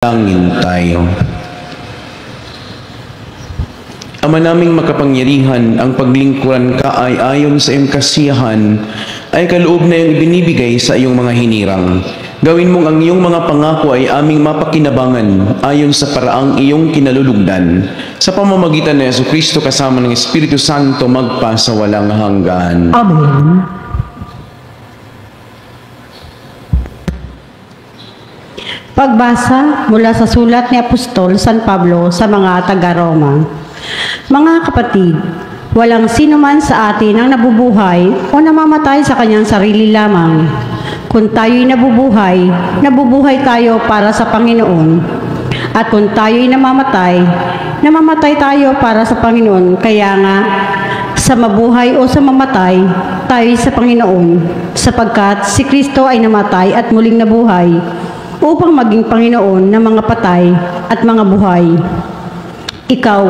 Langin tayo. Ama naming makapangyarihan, ang paglingkuran ka ay ayon sa iyong kasiyahan, ay kaloob na iyong ibinibigay sa iyong mga hinirang. Gawin mong ang iyong mga pangako ay aming mapakinabangan ayon sa paraang iyong kinalulugdan. Sa pamamagitan ni Jesucristo kasama ng Espiritu Santo magpa sa walang hanggan. Amen. Pagbasa mula sa sulat ni Apostol San Pablo sa mga taga-Roma. Mga kapatid, walang sino man sa atin ang nabubuhay o namamatay sa kanyang sarili lamang. Kung tayo'y nabubuhay, nabubuhay tayo para sa Panginoon. At kung tayo'y namamatay, namamatay tayo para sa Panginoon. Kaya nga, sa mabuhay o sa mamatay, tayo'y sa Panginoon, sapagkat si Kristo ay namatay at muling nabuhay, upang maging Panginoon ng mga patay at mga buhay. Ikaw,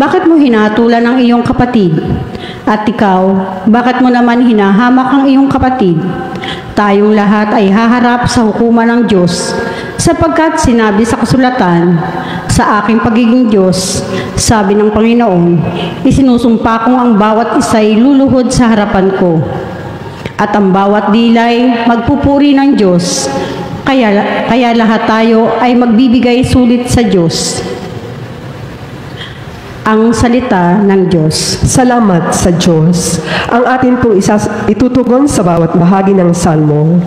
bakit mo hinatulan ang iyong kapatid? At ikaw, bakit mo naman hinahamak ang iyong kapatid? Tayong lahat ay haharap sa hukuman ng Diyos, sapagkat sinabi sa kasulatan, sa aking pagiging Diyos, sabi ng Panginoon, isinusumpa kong ang bawat isa'y luluhod sa harapan ko. At ang bawat dilay magpupuri ng Diyos, kaya lahat tayo ay magbibigay sulit sa Diyos. Ang salita ng Diyos. Salamat sa Diyos. Ang atin pong itutugon sa bawat bahagi ng salmo.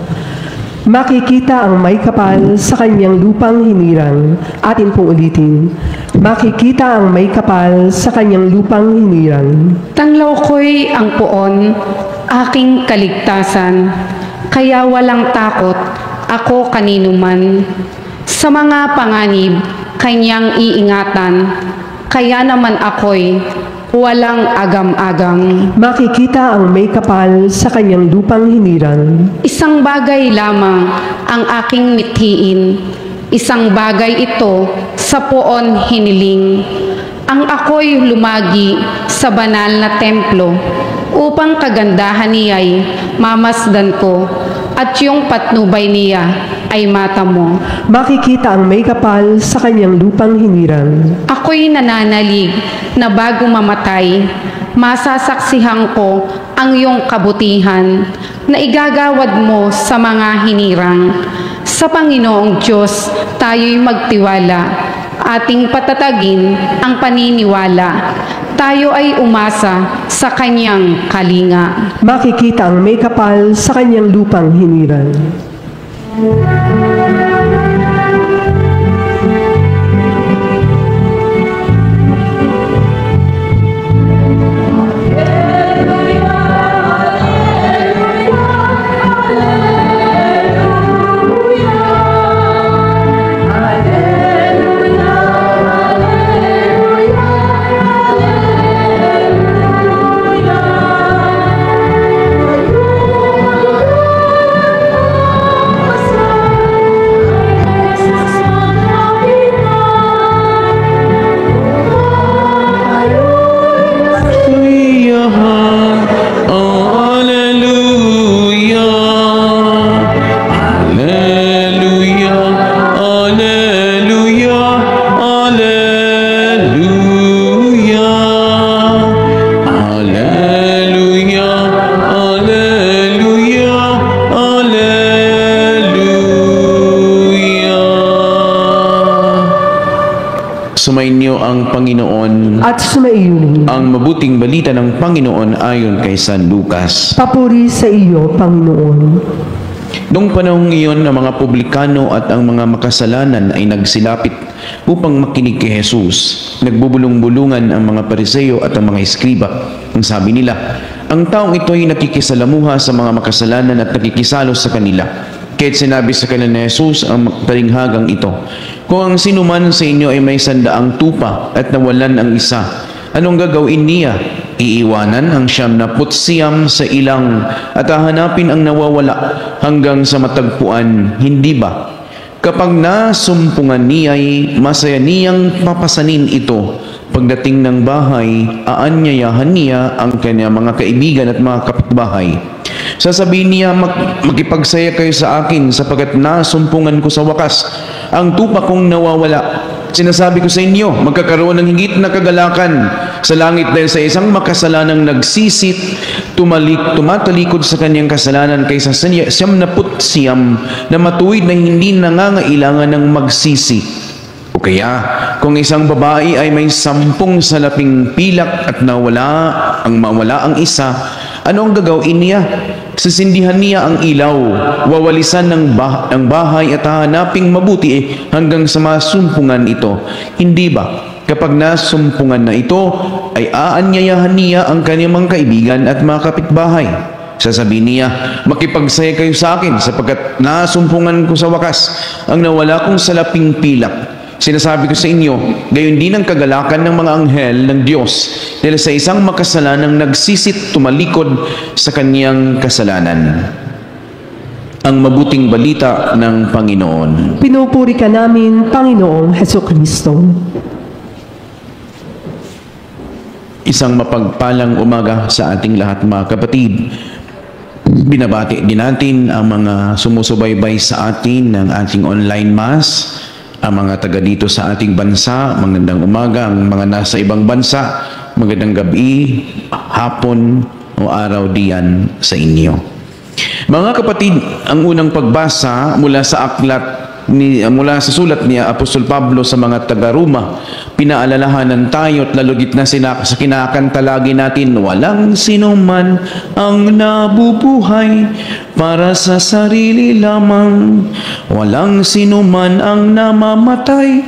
Makikita ang may kapal sa kanyang lupang hinirang. Atin pong ulitin. Makikita ang may kapal sa kanyang lupang hinirang. Tanglaw ko'y ang puon, aking kaligtasan, kaya walang takot ako kanino man. Sa mga panganib, kanyang iingatan, kaya naman ako'y walang agam-agam. Makikita ang may kapal sa kanyang lupang hinirang. Isang bagay lamang ang aking mithiin, isang bagay ito sa poon hiniling. Ang ako'y lumagi sa banal na templo, upang kagandahan niya'y mamasdan ko, at yung patnubay niya ay mata mo. Makikita ang may kapal sa kanyang lupang hinirang. Ako'y nananalig na bago mamatay, masasaksihan ko ang iyong kabutihan na igagawad mo sa mga hinirang. Sa Panginoong Diyos tayo'y magtiwala, ating patatagin ang paniniwala. Tayo ay umasa sa kanyang kalinga. Makikita ang may kapal sa kanyang lupang hinirang. Sumainyo ang Panginoon At sumaiyo ang mabuting balita ng Panginoon ayon kay San Lucas. papuri sa iyo, Panginoon. Noong panahong iyon, ang mga publikano at ang mga makasalanan ay nagsilapit upang makinig kay Jesus. Nagbubulong-bulungan ang mga Pariseo at ang mga Eskriba. Ang sabi nila, ang taong ito ay nakikisalamuha sa mga makasalanan at nakikisalo sa kanila. Kaya't sinabi sa kanila ni Jesus ang talinghagang ito, kung ang sinuman sa inyo ay may 100 tupa at nawalan ang isa, anong gagawin niya? Iiwanan ang 99 sa ilang at hahanapin ang nawawala hanggang sa matagpuan, hindi ba? Kapag nasumpungan niya'y masaya niyang papasanin ito. Pagdating ng bahay, aanyayahan niya ang kanyang mga kaibigan at mga kapitbahay. Sasabihin niya, makipagsaya kayo sa akin sapagkat nasumpungan ko sa wakas ang tupa kong nawawala. Sinasabi ko sa inyo, magkakaroon ng higit na kagalakan sa langit dahil sa isang makasalanang nagsisit, tumatalikod sa kanyang kasalanan kaysa sa 79 na matuwid na hindi nangangailangan ng magsisi. O kaya, kung isang babae ay may 10 salaping pilak at mawala ang isa, ano ang gagawin niya? Sisindihan niya ang ilaw, wawalisan ng bahay at hahanaping mabuti hanggang sa masumpungan ito. Hindi ba? Kapag nasumpungan na ito, ay aanyayahan niya ang kanyang mga kaibigan at mga kapitbahay. Sasabihin niya, makipagsaya kayo sa akin sapagkat nasumpungan ko sa wakas ang nawala kong salaping pilak. Sinasabi ko sa inyo, gayon din ang kagalakan ng mga anghel ng Diyos dahil sa isang makasalanang nagsisit tumalikod sa kanyang kasalanan. Ang mabuting balita ng Panginoon. Pinupuri ka namin, Panginoong Hesukristo. Isang mapagpalang umaga sa ating lahat, mga kapatid. Binabati din natin ang mga sumusubaybay sa atin ng ating online mass, ang mga taga dito sa ating bansa, magandang umaga. Ang mga nasa ibang bansa, magandang gabi, hapon o araw diyan sa inyo. Mga kapatid, ang unang pagbasa mula sa sa sulat ni Apostol Pablo sa mga taga-Roma, pinaalalahanan tayo at lalugit na sa kinakanta lagi natin, walang sino man ang nabubuhay para sa sarili lamang, walang sino man ang namamatay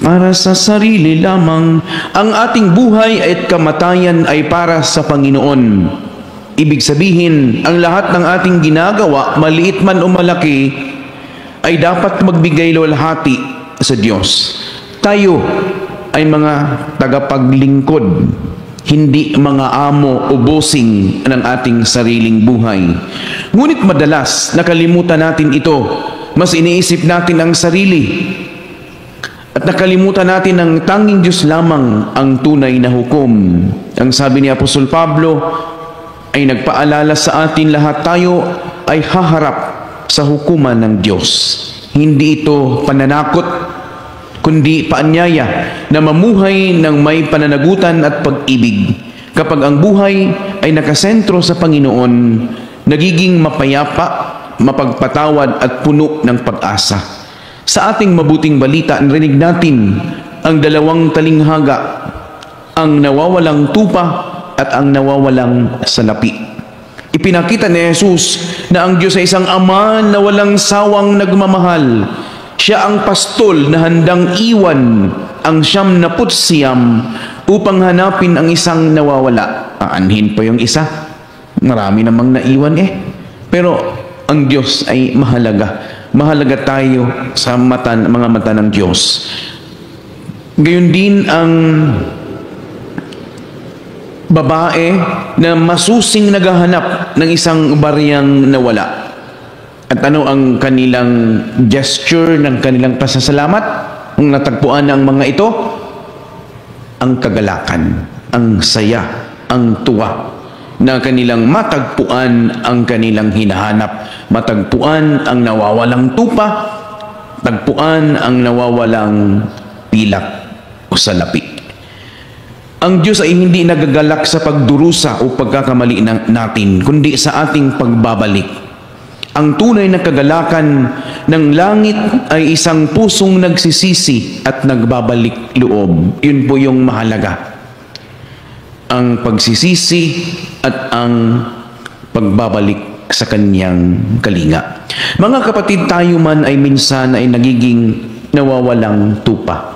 para sa sarili lamang. Ang ating buhay at kamatayan ay para sa Panginoon. Ibig sabihin, ang lahat ng ating ginagawa, maliit man o malaki, ay dapat magbigay luwalhati sa Diyos. Tayo ay mga tagapaglingkod, hindi mga amo o bossing ng ating sariling buhay. Ngunit madalas nakalimutan natin ito. Mas iniisip natin ang sarili at nakalimutan natin ang tanging Diyos lamang ang tunay na hukom. Ang sabi ni Apostol Pablo ay nagpaalala sa atin, lahat tayo ay haharap sa hukuman ng Diyos. Hindi ito pananakot, kundi paanyaya na mamuhay ng may pananagutan at pag-ibig. Kapag ang buhay ay nakasentro sa Panginoon, nagiging mapayapa, mapagpatawad at puno ng pag-asa. Sa ating mabuting balita, narinig natin ang dalawang talinghaga, ang nawawalang tupa at ang nawawalang salapi. Ipinakita ni Jesus na ang Diyos ay isang ama na walang sawang nagmamahal. Siya ang pastol na handang iwan ang 79 upang hanapin ang isang nawawala. Aanhin pa yung isa. Marami namang naiwan Pero ang Diyos ay mahalaga. Mahalaga tayo sa mga mata ng Diyos. Gayon din ang babae na masusing naghahanap ng isang bariyang nawala. At ano ang kanilang gesture ng kanilang pasasalamat? Ang natagpuan ng mga ito? Ang kagalakan, ang saya, ang tuwa na kanilang matagpuan ang kanilang hinahanap. Matagpuan ang nawawalang tupa, tagpuan ang nawawalang pilak o salapi. Ang Diyos ay hindi nagagalak sa pagdurusa o pagkakamali natin, kundi sa ating pagbabalik. Ang tunay na kagalakan ng langit ay isang pusong nagsisisi at nagbabalik loob. Yun po yung mahalaga. Ang pagsisisi at ang pagbabalik sa kanyang kalinga. Mga kapatid, tayo man ay minsan ay nagiging nawawalang tupa.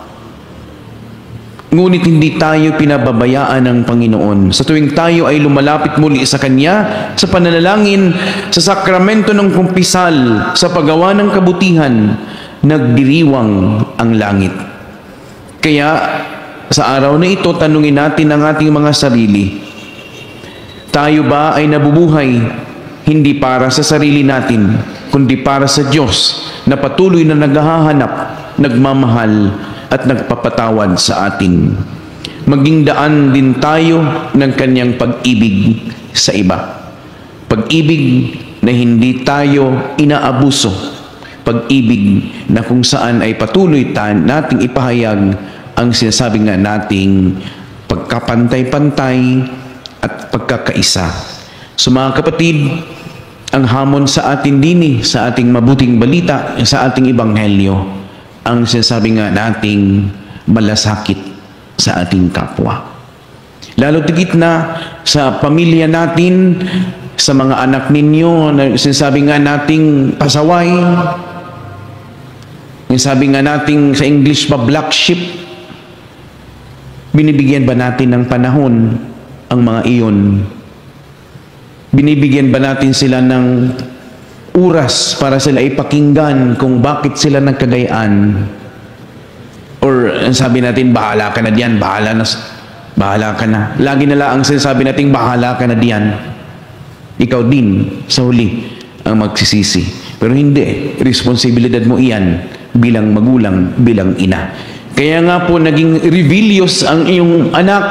Ngunit hindi tayo pinababayaan ng Panginoon. Sa tuwing tayo ay lumalapit muli sa Kanya, sa pananalangin, sa sakramento ng kumpisal, sa paggawa ng kabutihan, nagdiriwang ang langit. Kaya, sa araw na ito, tanungin natin ang ating mga sarili. Tayo ba ay nabubuhay hindi para sa sarili natin, kundi para sa Diyos na patuloy na naghahanap, nagmamahal, at nagpapatawad sa atin. Maging daan din tayo ng kanyang pag-ibig sa iba. Pag-ibig na hindi tayo inaabuso, pag-ibig na kung saan ay patuloy nating ipahayag ang sinasabi nga nating pagkapantay-pantay at pagkakaisa. So mga kapatid, ang hamon sa atin din sa ating mabuting balita, sa ating ebanghelyo, ang sinasabi nga nating malasakit sa ating kapwa. Lalo tigit na sa pamilya natin, sa mga anak ninyo, sinasabi nga nating pasaway, sinasabi nga nating sa English pa black sheep. Binibigyan ba natin ng panahon ang mga iyon? Binibigyan ba natin sila ng oras para sila ipakinggan kung bakit sila nagkagayaan? Or sabi natin, bahala ka na diyan, bahala ka na. Lagi na lang ang sinasabi natin, bahala ka na diyan. Ikaw din sa huli ang magsisisi. Pero hindi, responsibilidad mo iyan bilang magulang, bilang ina. Kaya nga po naging rebellious ang iyong anak.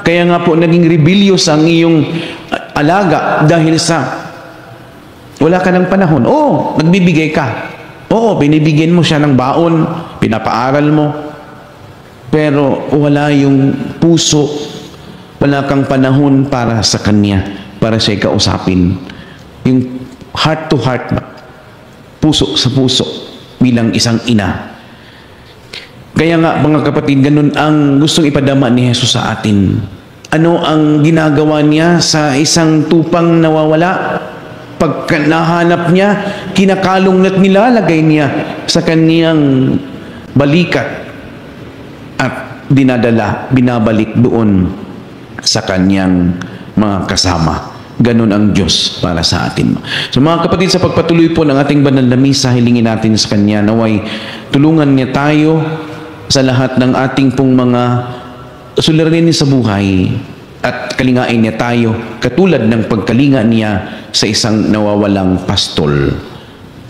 Kaya nga po naging rebellious ang iyong alaga dahil sa wala ka ng panahon. Oo, nagbibigay ka. Oo, binibigyan mo siya ng baon, pinapaaral mo. Pero wala yung puso, wala kang panahon para sa kanya, para siya kausapin. Yung heart to heart, puso sa puso, bilang isang ina. Kaya nga mga kapatid, ganun ang gustong ipadama ni Jesus sa atin. Ano ang ginagawa niya sa isang tupang nawawala? Pag nahanap niya, kinakalong at nilalagay niya sa kaniyang balikat at dinadala, binabalik doon sa kaniyang mga kasama. Ganun ang Diyos para sa atin. So mga kapatid, sa pagpatuloy po ng ating banal na misa, hilingin natin sa Kanya naway tulungan niya tayo sa lahat ng ating pong mga suliranin sa buhay at kalingain niya tayo katulad ng pagkalinga niya sa isang nawawalang pastol.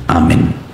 Amen.